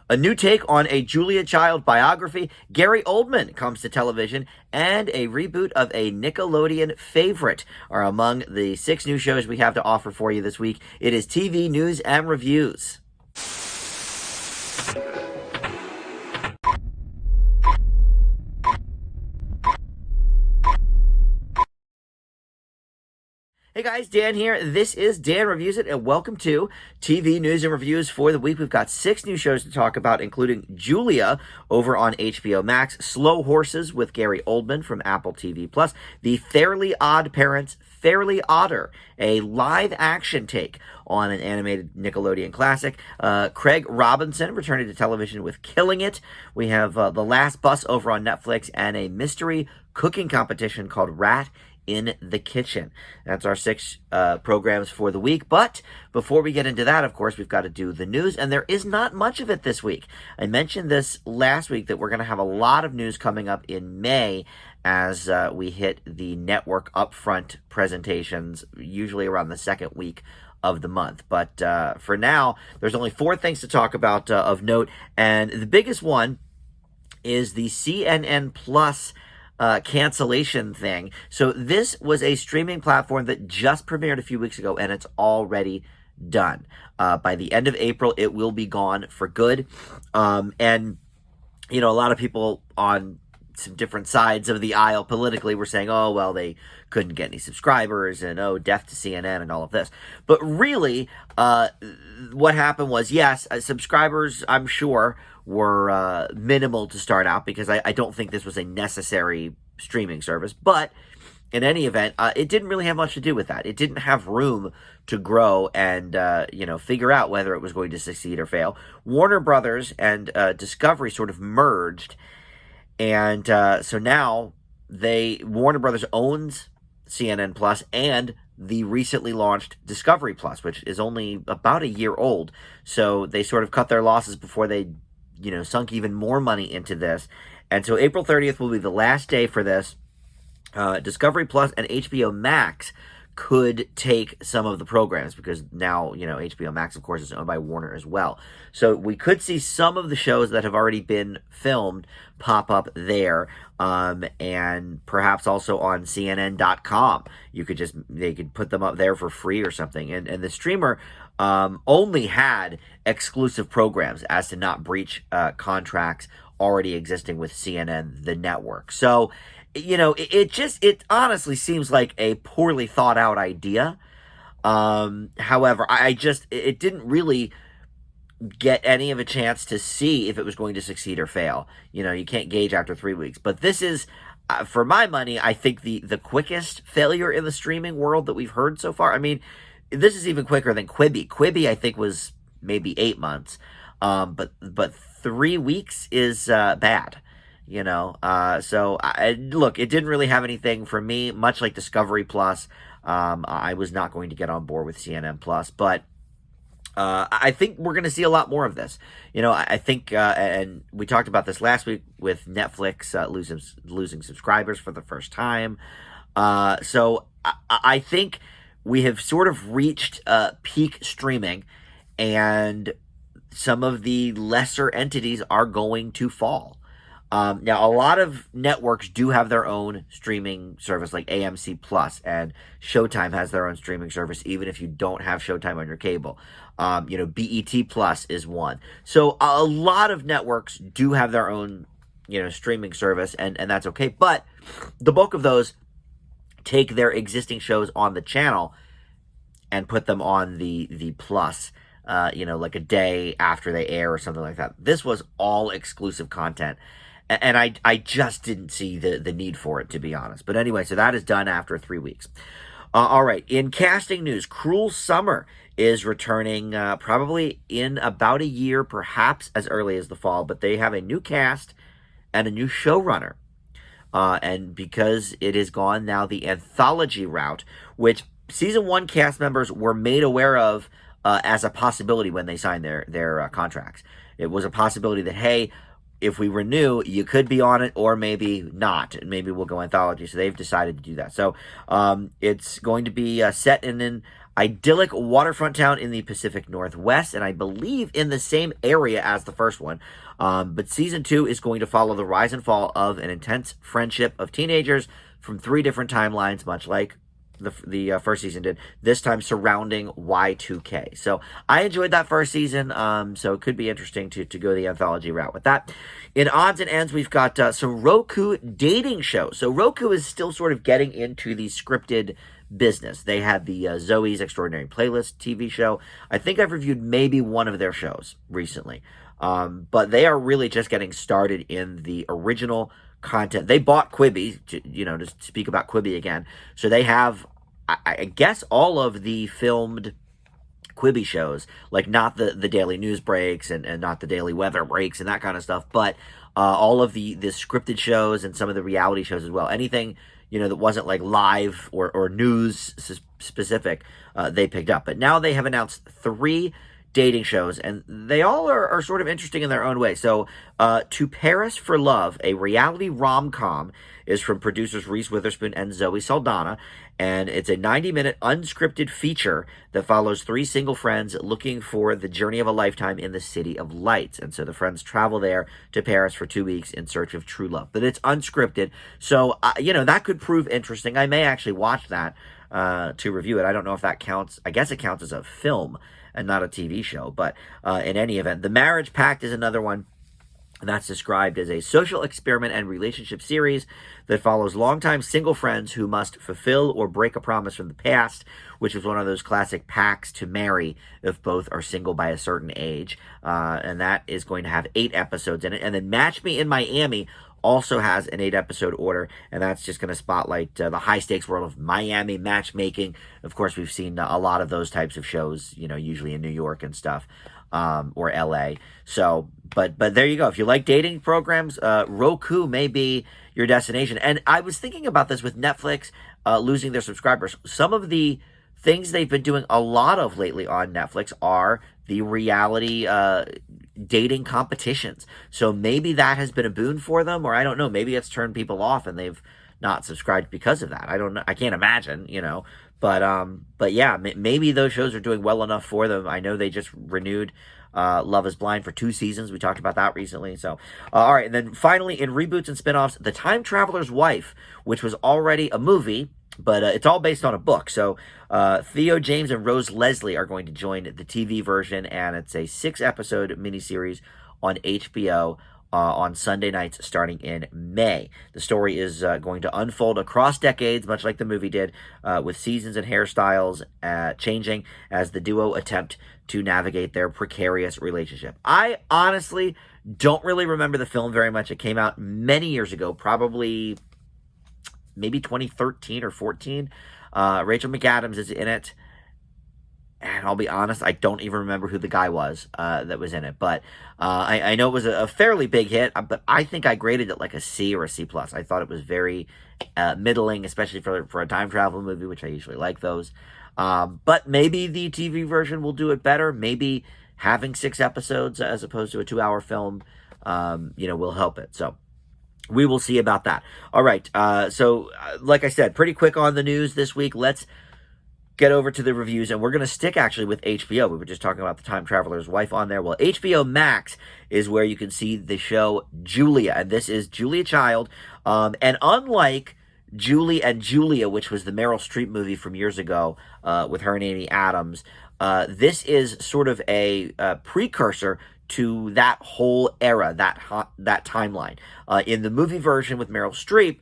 A new take on a Julia Child biography, Gary Oldman comes to television, and a reboot of a Nickelodeon favorite are among the 6 new shows we have to offer for you this week. It is TV news and reviews. Hey guys, Dan here. This is Dan Reviews It, and welcome to TV News and Reviews for the week. We've got 6 new shows to talk about, including Julia over on HBO Max, Slow Horses with Gary Oldman from Apple TV+, The Fairly Odd Parents, Fairly Odder, a live-action take on an animated Nickelodeon classic, Craig Robinson returning to television with Killing It. We have The Last Bus over on Netflix, and a mystery cooking competition called Rat in the Kitchen. That's our 6 programs for the week. But before we get into that, of course, we've got to do the news, and there is not much of it this week. I mentioned this last week that we're going to have a lot of news coming up in May as we hit the network upfront presentations, usually around the second week of the month. But for now, there's only 4 things to talk about of note, and the biggest one is the CNN Plus cancellation thing. So this was a streaming platform that just premiered a few weeks ago, and it's already done. By the end of April, it will be gone for good. And, you know, a lot of people on some different sides of the aisle politically were saying, oh, well, they couldn't get any subscribers, and oh, death to CNN and all of this. But really, what happened was, yes, subscribers, I'm sure, were minimal to start out, because I don't think this was a necessary streaming service. But in any event, it didn't really have much to do with that. It didn't have room to grow and, figure out whether it was going to succeed or fail. Warner Brothers and Discovery sort of merged. And so now Warner Brothers owns CNN Plus and the recently launched Discovery Plus, which is only about a year old. So they sort of cut their losses before they, sunk even more money into this. And so April 30th will be the last day for this. Discovery Plus and HBO Max could take some of the programs, because now, HBO Max, of course, is owned by Warner as well. So we could see some of the shows that have already been filmed pop up there, and perhaps also on CNN.com. They could put them up there for free or something. And the streamer only had exclusive programs as to not breach contracts already existing with CNN, the network. So, it honestly seems like a poorly thought out idea. However, it didn't really get any of a chance to see if it was going to succeed or fail. You can't gauge after 3 weeks. But this is, for my money, I think the quickest failure in the streaming world that we've heard so far. I mean, this is even quicker than Quibi. Quibi, I think, was maybe 8 months. But 3 weeks is bad. So look, it didn't really have anything for me, much like Discovery Plus. I was not going to get on board with CNN Plus, but I think we're going to see a lot more of this. I think, and we talked about this last week with Netflix losing subscribers for the first time. So I think we have sort of reached peak streaming, and some of the lesser entities are going to fall. Now, a lot of networks do have their own streaming service, like AMC Plus, and Showtime has their own streaming service, even if you don't have Showtime on your cable. BET Plus is one. So a lot of networks do have their own, streaming service, and that's okay. But the bulk of those take their existing shows on the channel and put them on the Plus, like a day after they air or something like that. This was all exclusive content. And I just didn't see the need for it, to be honest. But anyway, so that is done after 3 weeks. All right, in casting news, Cruel Summer is returning probably in about a year, perhaps as early as the fall. But they have a new cast and a new showrunner. And because it has gone now the anthology route, which season 1 cast members were made aware of as a possibility when they signed their contracts. It was a possibility that, hey, if we renew, you could be on it, or maybe not, and maybe we'll go anthology. So they've decided to do that. So it's going to be set in an idyllic waterfront town in the Pacific Northwest, and I believe in the same area as the first one. But season 2 is going to follow the rise and fall of an intense friendship of teenagers from 3 different timelines, much like the first season did, this time surrounding Y2K. So I enjoyed that first season, so it could be interesting to go the anthology route with that. In odds and ends, we've got some Roku dating shows. So Roku is still sort of getting into the scripted business. They had the Zoe's Extraordinary Playlist TV show. I think I've reviewed maybe one of their shows recently, but they are really just getting started in the original content. They bought Quibi, to speak about Quibi again. So they have, I guess, all of the filmed Quibi shows, like not the daily news breaks and not the daily weather breaks and that kind of stuff, but all of the scripted shows and some of the reality shows as well. Anything, that wasn't like live or news specific, they picked up. But now they have announced 3 dating shows, and they all are sort of interesting in their own way. So, To Paris for Love, a reality rom-com, is from producers Reese Witherspoon and Zoe Saldana, and it's a 90-minute unscripted feature that follows 3 single friends looking for the journey of a lifetime in the City of Lights. And so the friends travel there to Paris for 2 weeks in search of true love. But it's unscripted, so, that could prove interesting. I may actually watch that to review it. I don't know if that counts. I guess it counts as a film and not a TV show. But in any event, The Marriage Pact is another one. And that's described as a social experiment and relationship series that follows longtime single friends who must fulfill or break a promise from the past, which is one of those classic pacts to marry if both are single by a certain age. And that is going to have 8 episodes in it. And then Match Me in Miami also has an 8-episode order, and that's just going to spotlight the high-stakes world of Miami matchmaking. Of course, we've seen a lot of those types of shows, usually in New York and stuff, or LA. So, but there you go. If you like dating programs, Roku may be your destination. And I was thinking about this with Netflix losing their subscribers. Some of the things they've been doing a lot of lately on Netflix are the reality dating competitions. So maybe that has been a boon for them, or I don't know, maybe it's turned people off and they've not subscribed because of that. I don't know. I can't imagine, but yeah, maybe those shows are doing well enough for them. I know they just renewed Love is Blind for 2 seasons. We talked about that recently. So, all right. And then finally, in reboots and spinoffs, The Time Traveler's Wife, which was already a movie, but it's all based on a book. So Theo James and Rose Leslie are going to join the TV version, and it's a 6-episode miniseries on HBO on Sunday nights starting in May. The story is going to unfold across decades, much like the movie did, with seasons and hairstyles changing as the duo attempt to navigate their precarious relationship. I honestly don't really remember the film very much. It came out many years ago, probably maybe 2013 or 14. Rachel McAdams is in it. And I'll be honest, I don't even remember who the guy was that was in it. But I know it was a fairly big hit, but I think I graded it like a C or a C+. I thought it was very middling, especially for a time travel movie, which I usually like those. But maybe the TV version will do it better. Maybe having 6 episodes as opposed to a 2-hour film, will help it. So we will see about that. All right. So like I said, pretty quick on the news this week. Let's get over to the reviews, and we're going to stick actually with HBO. We were just talking about The Time Traveler's Wife on there. Well, HBO Max is where you can see the show Julia, and this is Julia Child. And unlike Julie and Julia, which was the Meryl Streep movie from years ago with her and Amy Adams, this is sort of a precursor to that whole era, that timeline. In the movie version with Meryl Streep,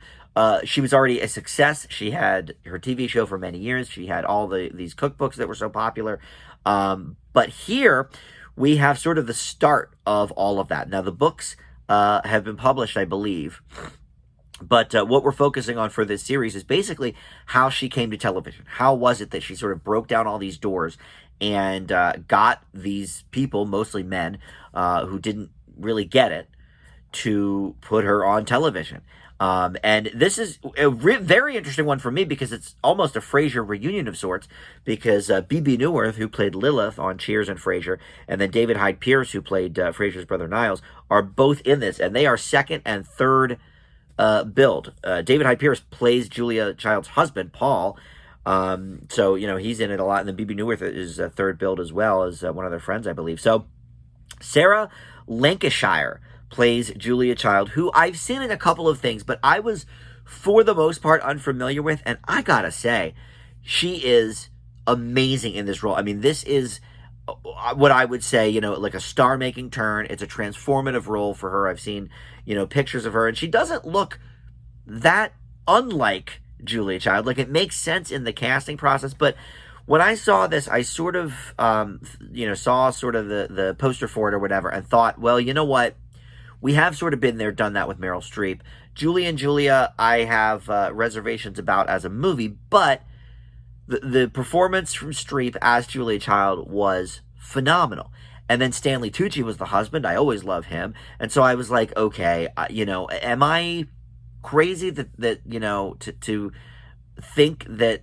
she was already a success. She had her TV show for many years. She had all these cookbooks that were so popular. But here we have sort of the start of all of that. Now, the books have been published, I believe. But what we're focusing on for this series is basically how she came to television. How was it that she sort of broke down all these doors and got these people, mostly men, who didn't really get it, to put her on television. And this is a very interesting one for me because it's almost a Frasier reunion of sorts, because Bebe Neuwirth, who played Lilith on Cheers and Frasier, and then David Hyde Pierce, who played Frasier's brother Niles, are both in this, and they are second and third billed. David Hyde Pierce plays Julia Child's husband, Paul, So, he's in it a lot. And then BB Newirth is a third build as well as one of their friends, I believe. So Sarah Lancashire plays Julia Child, who I've seen in a couple of things, but I was, for the most part, unfamiliar with. And I gotta say, she is amazing in this role. I mean, this is what I would say, like a star-making turn. It's a transformative role for her. I've seen, pictures of her, and she doesn't look that unlike Julia Child. Like, it makes sense in the casting process, but when I saw this, I sort of, saw sort of the poster for it or whatever and thought, well, you know what? We have sort of been there, done that with Meryl Streep. Julie and Julia, I have reservations about as a movie, but the performance from Streep as Julia Child was phenomenal. And then Stanley Tucci was the husband. I always love him. And so I was like, okay, am I crazy that to think that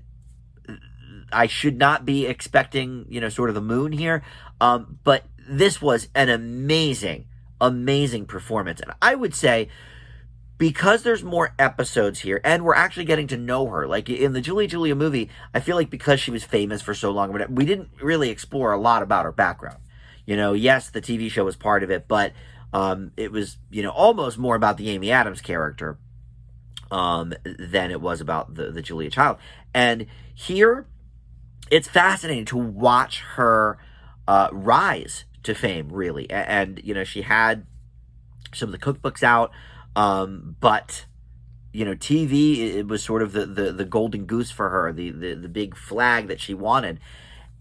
I should not be expecting, sort of the moon here? But this was an amazing, amazing performance. And I would say, because there's more episodes here, and we're actually getting to know her, like in the Julia movie, I feel like because she was famous for so long, we didn't really explore a lot about her background. Yes, the TV show was part of it, but it was, almost more about the Amy Adams character than it was about the Julia Child. And here, it's fascinating to watch her rise to fame, really. And she had some of the cookbooks out, but TV, it was sort of the golden goose for her, the big flag that she wanted.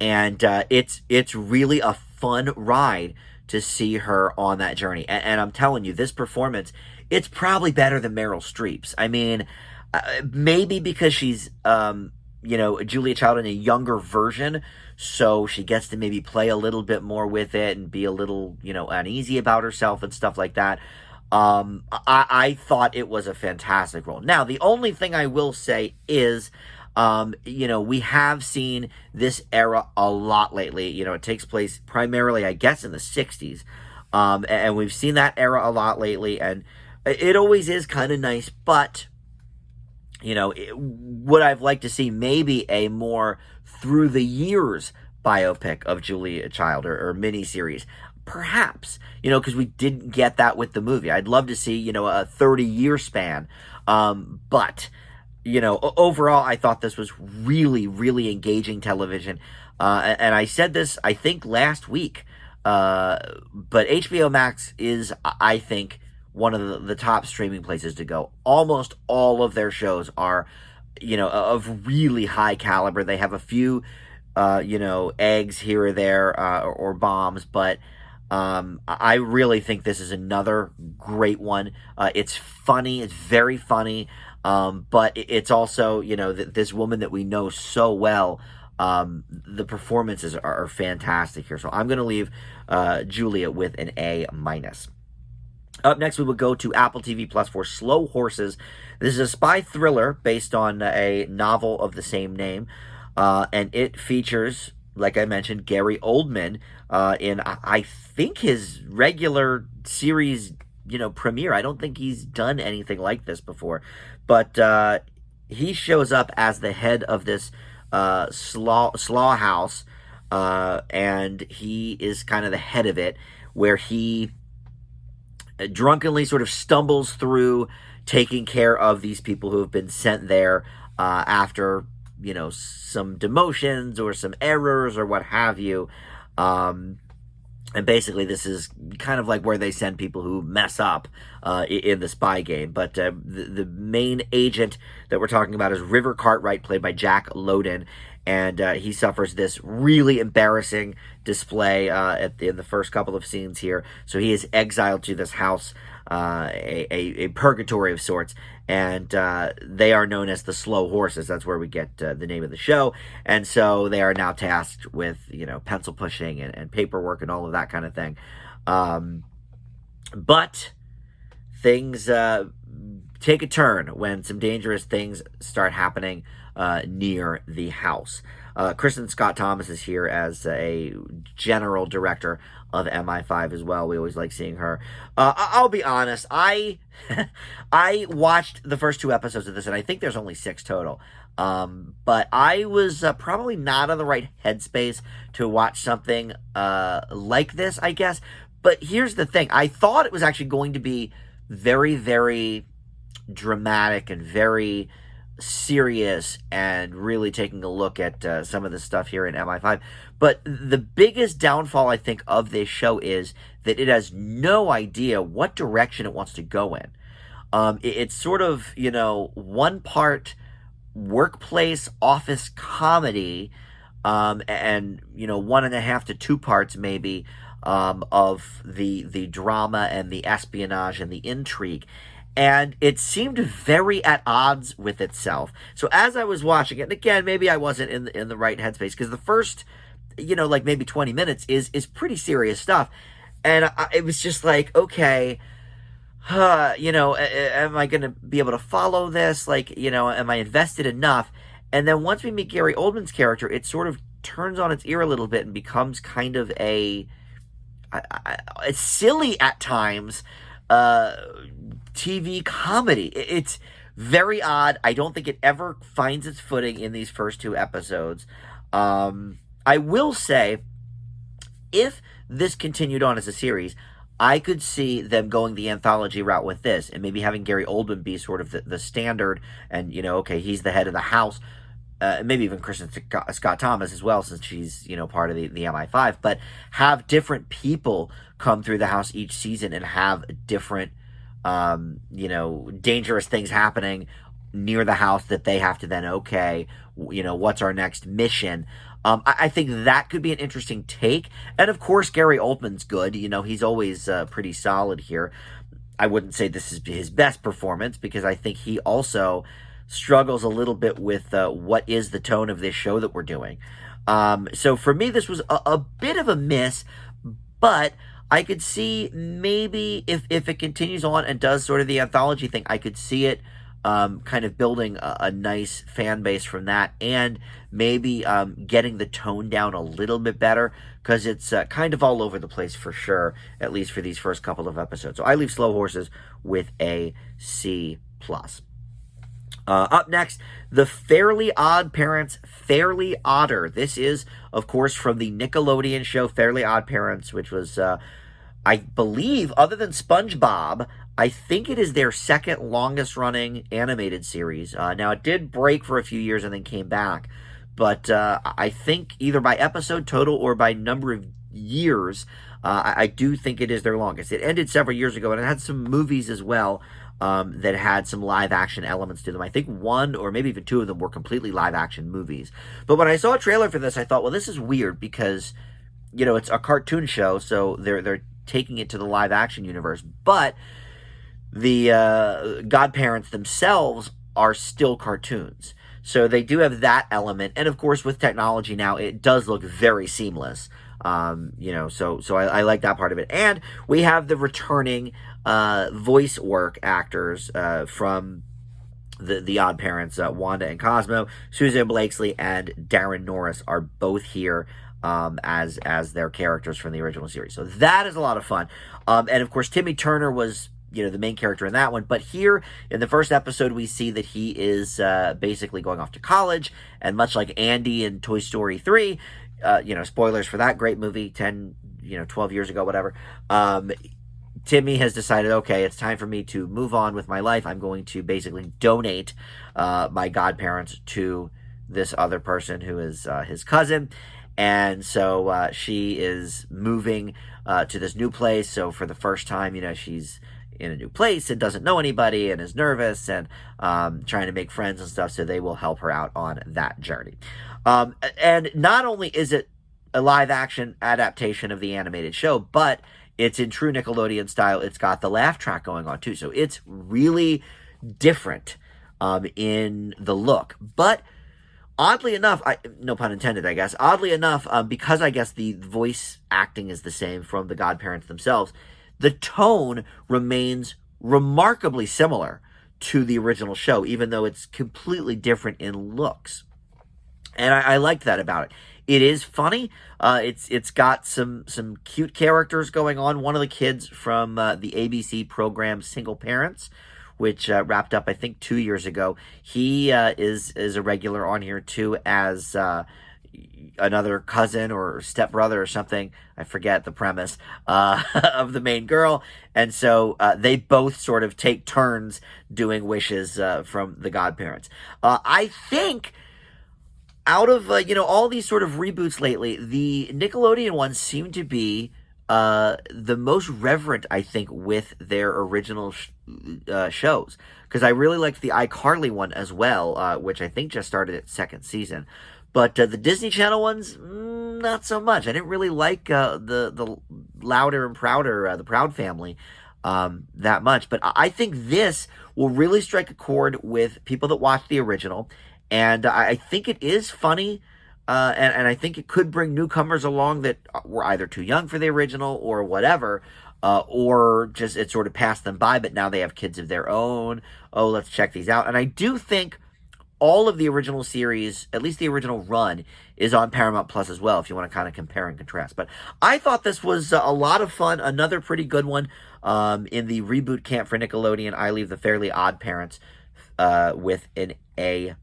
And it's really a fun ride to see her on that journey. And I'm telling you, this performance, it's probably better than Meryl Streep's. I mean, maybe because she's Julia Child in a younger version, so she gets to maybe play a little bit more with it and be a little, uneasy about herself and stuff like that. I thought it was a fantastic role. Now, the only thing I will say is, we have seen this era a lot lately. It takes place primarily, I guess, in the 60s. And we've seen that era a lot lately, and it always is kind of nice, but would I've liked to see maybe a more through the years biopic of Julia Child or miniseries. Perhaps, because we didn't get that with the movie. I'd love to see, a 30-year span. But, overall, I thought this was really, really engaging television. And I said this, I think, last week. But HBO Max is, I think, one of the top streaming places to go. Almost all of their shows are, of really high caliber. They have a few, eggs here or there, or bombs, but I really think this is another great one. It's funny. It's very funny. But it's also, this woman that we know so well. The performances are fantastic here. So I'm going to leave Julia with an A-. Up next, we will go to Apple TV Plus for Slow Horses. This is a spy thriller based on a novel of the same name. And it features, like I mentioned, Gary Oldman in, I think, his regular series, premiere. I don't think he's done anything like this before. But he shows up as the head of this slaw house, and he is kind of the head of it, where he drunkenly sort of stumbles through taking care of these people who have been sent there after, some demotions or some errors or what have you. And basically, this is kind of like where they send people who mess up in the spy game. But the main agent that we're talking about is River Cartwright, played by Jack Lowden. And he suffers this really embarrassing display in the first couple of scenes here. So he is exiled to this house, a purgatory of sorts. And they are known as the Slow Horses. That's where we get the name of the show. And so they are now tasked with, pencil pushing and paperwork and all of that kind of thing. But things take a turn when some dangerous things start happening near the house. Kristen Scott Thomas is here as a general director of MI5 as well. We always like seeing her. I'll be honest, I watched the first 2 episodes of this, and I think there's only 6 total. But I was probably not in the right headspace to watch something like this, I guess. But here's the thing. I thought it was actually going to be very, very dramatic and very serious and really taking a look at some of the stuff here in MI5. But the biggest downfall, I think, of this show is that it has no idea what direction it wants to go in. It's sort of, one part workplace office comedy, and 1.5 to 2 parts maybe of the drama and the espionage and the intrigue. And it seemed very at odds with itself. So as I was watching it, and again, maybe I wasn't in the right headspace, because the first, like maybe 20 minutes is pretty serious stuff. And it was just like, okay, am I going to be able to follow this? Like, am I invested enough? And then once we meet Gary Oldman's character, it sort of turns on its ear a little bit and becomes kind of it's silly at times, TV comedy. It's very odd. I don't think it ever finds its footing in these first 2 episodes. I will say, if this continued on as a series, I could see them going the anthology route with this and maybe having Gary Oldman be sort of the standard, and, okay, he's the head of the house. Maybe even Kristen Scott Thomas as well, since she's, part of the MI5, but have different people come through the house each season and have different, dangerous things happening near the house that they have to then, okay, what's our next mission? I think that could be an interesting take. And of course, Gary Oldman's good. He's always pretty solid here. I wouldn't say this is his best performance, because I think he also struggles a little bit with what is the tone of this show that we're doing. So for me, this was a bit of a miss, but I could see maybe if it continues on and does sort of the anthology thing, I could see it kind of building a nice fan base from that, and maybe getting the tone down a little bit better, because it's kind of all over the place for sure, at least for these first couple of episodes. So I leave Slow Horses with a C+. Up next, The Fairly Odd Parents, Fairly Odder. This is, of course, from the Nickelodeon show Fairly Odd Parents, which was, I believe, other than SpongeBob, I think it is their second longest running animated series. Now, it did break for a few years and then came back, but I think either by episode total or by number of years, I do think it is their longest. It ended several years ago, and it had some movies as well that had some live action elements to them. I think 1 or maybe even 2 of them were completely live action movies. But when I saw a trailer for this, I thought, well, this is weird, because, it's a cartoon show, so they're taking it to the live action universe. But the godparents themselves are still cartoons. So they do have that element. And of course, with technology now, it does look very seamless. So I like that part of it. And we have the returning voice work actors from the Odd Parents, Wanda and Cosmo. Susan Blakesley and Darren Norris are both here as their characters from the original series. So that is a lot of fun. And of course, Timmy Turner was, the main character in that one. But here in the first episode, we see that he is basically going off to college. And much like Andy in Toy Story 3, spoilers for that great movie 10, 12 years ago, whatever. Timmy has decided, okay, it's time for me to move on with my life. I'm going to basically donate my godparents to this other person who is his cousin. And so she is moving to this new place. So for the first time, she's in a new place and doesn't know anybody and is nervous and trying to make friends and stuff. So they will help her out on that journey. And not only is it a live action adaptation of the animated show, but it's in true Nickelodeon style. It's got the laugh track going on too. So it's really different in the look. But oddly enough, no pun intended, I guess. Oddly enough, because I guess the voice acting is the same from the godparents themselves, the tone remains remarkably similar to the original show, even though it's completely different in looks. And I liked that about it. It is funny. It's got some cute characters going on. One of the kids from the ABC program Single Parents which wrapped up, I think, 2 years ago. He is a regular on here, too, as another cousin or stepbrother or something. I forget the premise of the main girl. And so they both sort of take turns doing wishes from the godparents. I think out of all these sort of reboots lately, the Nickelodeon ones seem to be the most reverent, I think, with their original shows. Because I really liked the iCarly one as well, which I think just started its second season. But the Disney Channel ones, not so much. I didn't really like the Louder and Prouder, the Proud Family, that much. But I think this will really strike a chord with people that watch the original. And I think it is funny, and I think it could bring newcomers along that were either too young for the original or whatever, or just it sort of passed them by, but now they have kids of their own. Oh, let's check these out. And I do think all of the original series, at least the original run, is on Paramount Plus as well, if you want to kind of compare and contrast. But I thought this was a lot of fun, another pretty good one in the reboot camp for Nickelodeon. I leave the Fairly Odd Parents with an A-.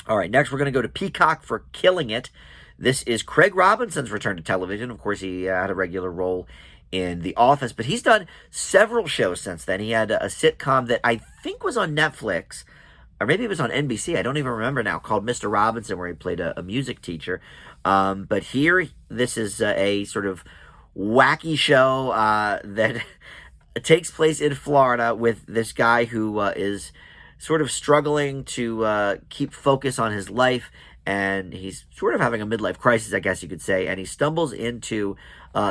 All right, next we're going to go to Peacock for Killing It. This is Craig Robinson's return to television. Of course, he had a regular role in The Office, but he's done several shows since then. He had a sitcom that I think was on Netflix, or maybe it was on NBC, I don't even remember now, called Mr. Robinson, where he played a music teacher. But here, this is a sort of wacky show that takes place in Florida with this guy who is sort of struggling to keep focus on his life, and he's sort of having a midlife crisis, I guess you could say, and he stumbles into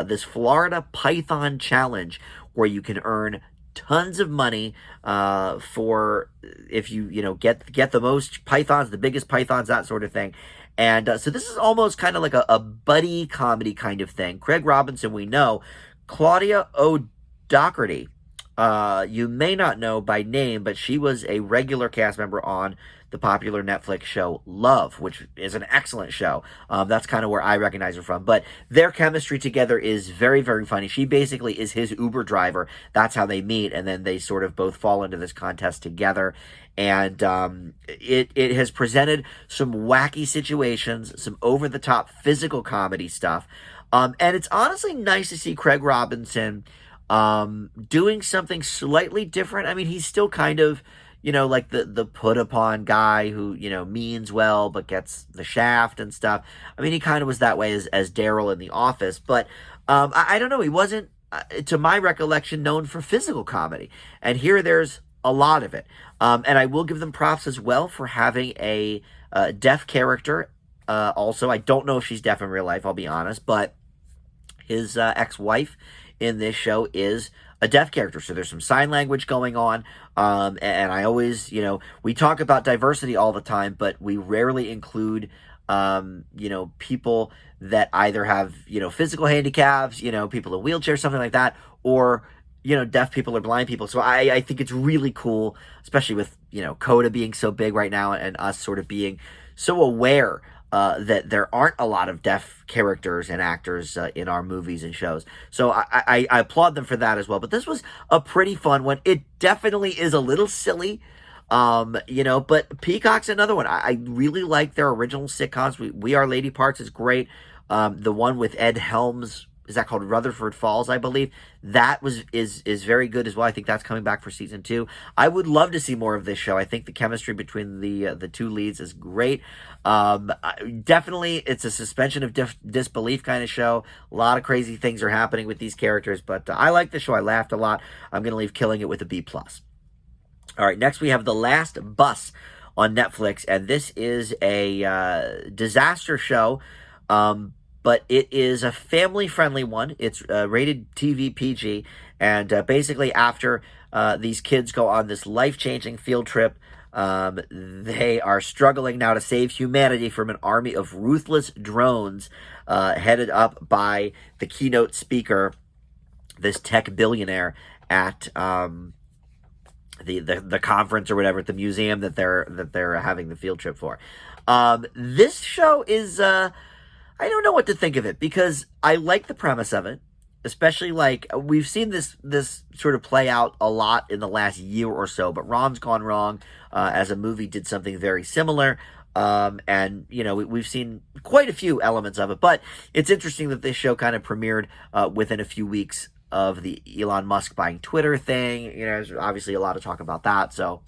this Florida Python Challenge where you can earn tons of money for if you get the most pythons, the biggest pythons, that sort of thing. And so this is almost kind of like a buddy comedy kind of thing. Craig Robinson, we know. Claudia O'Doherty, you may not know by name, but she was a regular cast member on the popular Netflix show Love, which is an excellent show. That's kind of where I recognize her from. But their chemistry together is very, very funny. She basically is his Uber driver. That's how they meet, and then they sort of both fall into this contest together. And it has presented some wacky situations, some over-the-top physical comedy stuff. And it's honestly nice to see Craig Robinson doing something slightly different. I mean, he's still kind of, like the put upon guy who, means well, but gets the shaft and stuff. I mean, he kind of was that way as Daryl in The Office, but I don't know. He wasn't, to my recollection, known for physical comedy. And here there's a lot of it. And I will give them props as well for having a deaf character. Also, I don't know if she's deaf in real life, I'll be honest, but his ex-wife in this show is a deaf character, so there's some sign language going on, and I always, we talk about diversity all the time, but we rarely include, people that either have, physical handicaps, people in wheelchairs, something like that, or, deaf people or blind people. So I think it's really cool, especially with, CODA being so big right now and us sort of being so aware that there aren't a lot of deaf characters and actors in our movies and shows. So I applaud them for that as well. But this was a pretty fun one. It definitely is a little silly, but Peacock's another one. I really like their original sitcoms. We Are Lady Parts is great. The one with Ed Helms, is that called Rutherford Falls, I believe? That is very good as well. I think that's coming back for season 2. I would love to see more of this show. I think the chemistry between the two leads is great. Definitely, it's a suspension of disbelief kind of show. A lot of crazy things are happening with these characters, but I like the show. I laughed a lot. I'm going to leave Killing It with a B+. All right, next we have The Last Bus on Netflix, and this is a disaster show. But it is a family-friendly one. It's rated TV PG, and basically after these kids go on this life-changing field trip, they are struggling now to save humanity from an army of ruthless drones headed up by the keynote speaker, this tech billionaire at the conference or whatever, at the museum that they're having the field trip for. This show is I don't know what to think of it, because I like the premise of it. especially like we've seen this sort of play out a lot in the last year or so, but Rom's Gone Wrong as a movie did something very similar. And we've seen quite a few elements of it, but it's interesting that this show kind of premiered within a few weeks of the Elon Musk buying Twitter thing. There's obviously a lot of talk about that, so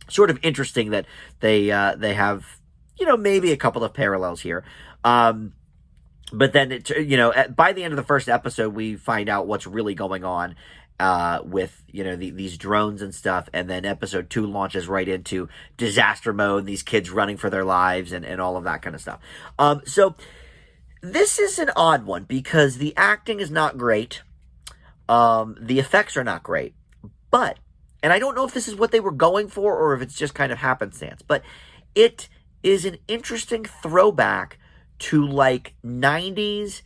sort of interesting that they have maybe a couple of parallels here. But then by the end of the first episode, we find out what's really going on with these drones and stuff, and then episode 2 launches right into disaster mode, these kids running for their lives and all of that kind of stuff. So this is an odd one because the acting is not great, the effects are not great, and I don't know if this is what they were going for or if it's just kind of happenstance, but it is an interesting throwback to like 90s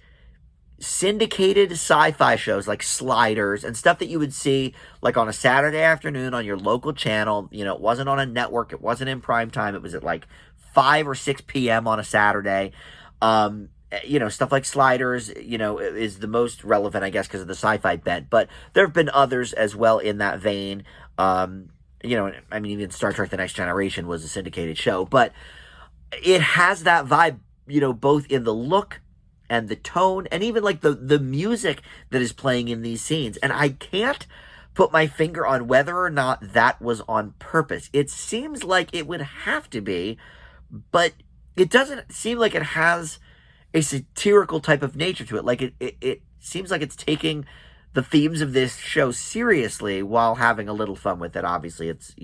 syndicated sci-fi shows like Sliders and stuff that you would see like on a Saturday afternoon on your local channel. It wasn't on a network, it wasn't in prime time, it was at like 5 or 6 p.m. on a Saturday. Stuff like Sliders, is the most relevant, I guess, because of the sci-fi bent, but there have been others as well in that vein. Even Star Trek The Next Generation was a syndicated show, but it has that vibe, both in the look and the tone and even like the music that is playing in these scenes. And I can't put my finger on whether or not that was on purpose. It seems like it would have to be, but it doesn't seem like it has a satirical type of nature to it. Like it seems like it's taking the themes of this show seriously while having a little fun with it. Obviously, it's,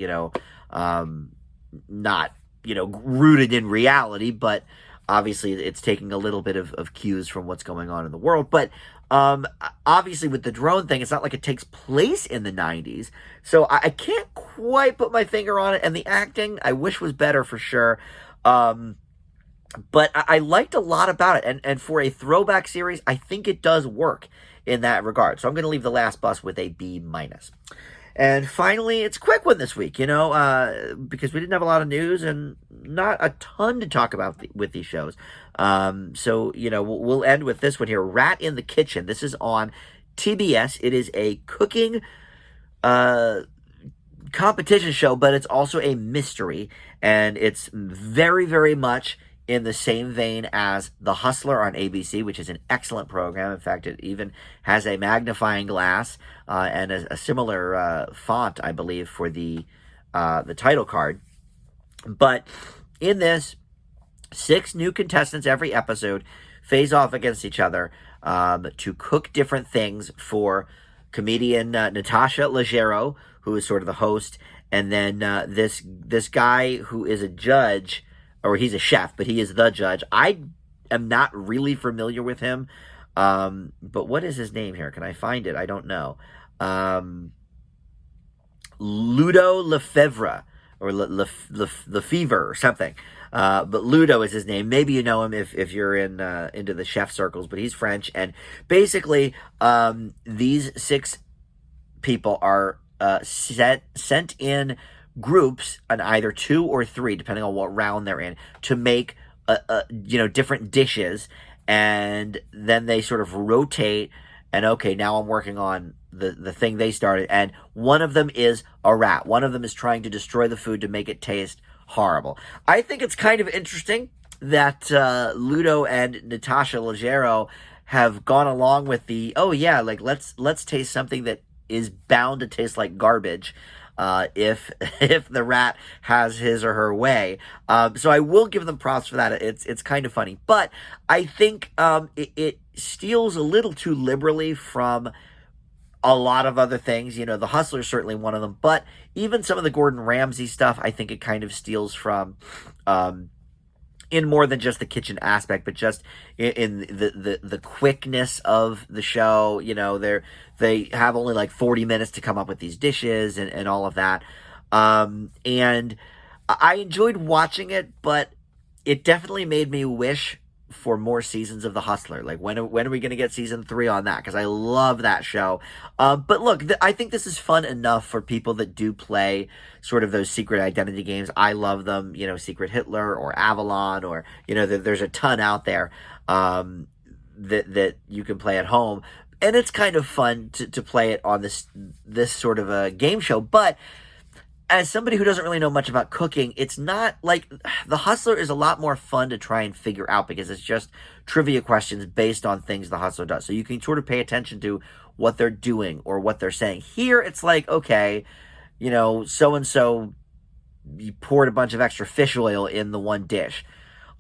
not, rooted in reality, but obviously it's taking a little bit of cues from what's going on in the world. But obviously with the drone thing, it's not like it takes place in the 90s. So I can't quite put my finger on it. And the acting, I wish was better for sure. But I liked a lot about it. And for a throwback series, I think it does work in that regard. So I'm going to leave The Last Bus with a B-. And finally, it's a quick one this week, because we didn't have a lot of news and not a ton to talk about with these shows. So we'll end with this one here, Rat in the Kitchen. This is on TBS. It is a cooking competition show, but it's also a mystery. And it's very, very much in the same vein as The Hustler on ABC, which is an excellent program. In fact, it even has a magnifying glass and a similar font, I believe, for the title card. But in this, 6 new contestants every episode face off against each other to cook different things for comedian Natasha Leggero, who is sort of the host, and then this guy who is a judge, or he's a chef, but he is the judge. I am not really familiar with him, but what is his name here? Can I find it? I don't know. Ludo Lefevre, or Lefevre, or something. But Ludo is his name. Maybe you know him if you're into the chef circles, but he's French. And basically, these 6 people are sent in groups, on either 2 or 3, depending on what round they're in, to make different dishes, and then they sort of rotate. And okay, now I'm working on the thing they started, and one of them is a rat. One of them is trying to destroy the food to make it taste horrible. I think it's kind of interesting that Ludo and Natasha Leggero have gone along with the let's taste something that is bound to taste like garbage. If the rat has his or her way. So I will give them props for that. It's kind of funny. But I think it steals a little too liberally from a lot of other things. The Hustler is certainly one of them. But even some of the Gordon Ramsay stuff, I think it kind of steals from in more than just the kitchen aspect, but just in the quickness of the show. They have only like 40 minutes to come up with these dishes and all of that. And I enjoyed watching it, but it definitely made me wish for more seasons of The Hustler. Like, when are we going to get season 3 on that? Because I love that show. But look, I think this is fun enough for people that do play sort of those secret identity games. I love them, Secret Hitler or Avalon, or, there's a ton out there that you can play at home. and it's kind of fun to play it on this sort of a game show. But as somebody who doesn't really know much about cooking, it's not like The Hustler is a lot more fun to try and figure out because it's just trivia questions based on things The Hustler does. So you can sort of pay attention to what they're doing or what they're saying. Here, it's like, okay, so-and-so, you poured a bunch of extra fish oil in the one dish.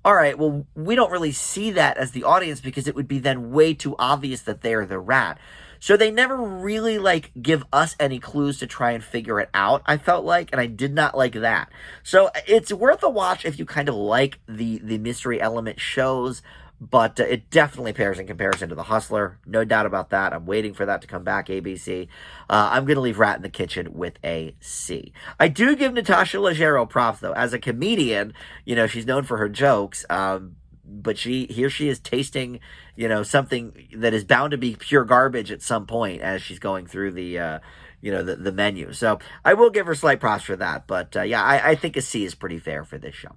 All right, well, we don't really see that as the audience because it would be then way too obvious that they're the rat. So they never really, give us any clues to try and figure it out, I felt like, and I did not like that. So it's worth a watch if you kind of like the mystery element shows, but it definitely pairs in comparison to The Hustler. No doubt about that. I'm waiting for that to come back, ABC. I'm going to leave Rat in the Kitchen with a C. I do give Natasha Leggero props, though. As a comedian, she's known for her jokes, but here she is tasting, something that is bound to be pure garbage at some point as she's going through the menu. So I will give her slight props for that. But I think a C is pretty fair for this show.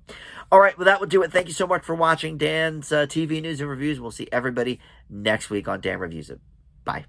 All right, well, that will do it. Thank you so much for watching Dan's TV News and Reviews. We'll see everybody next week on Dan Reviews It. Bye.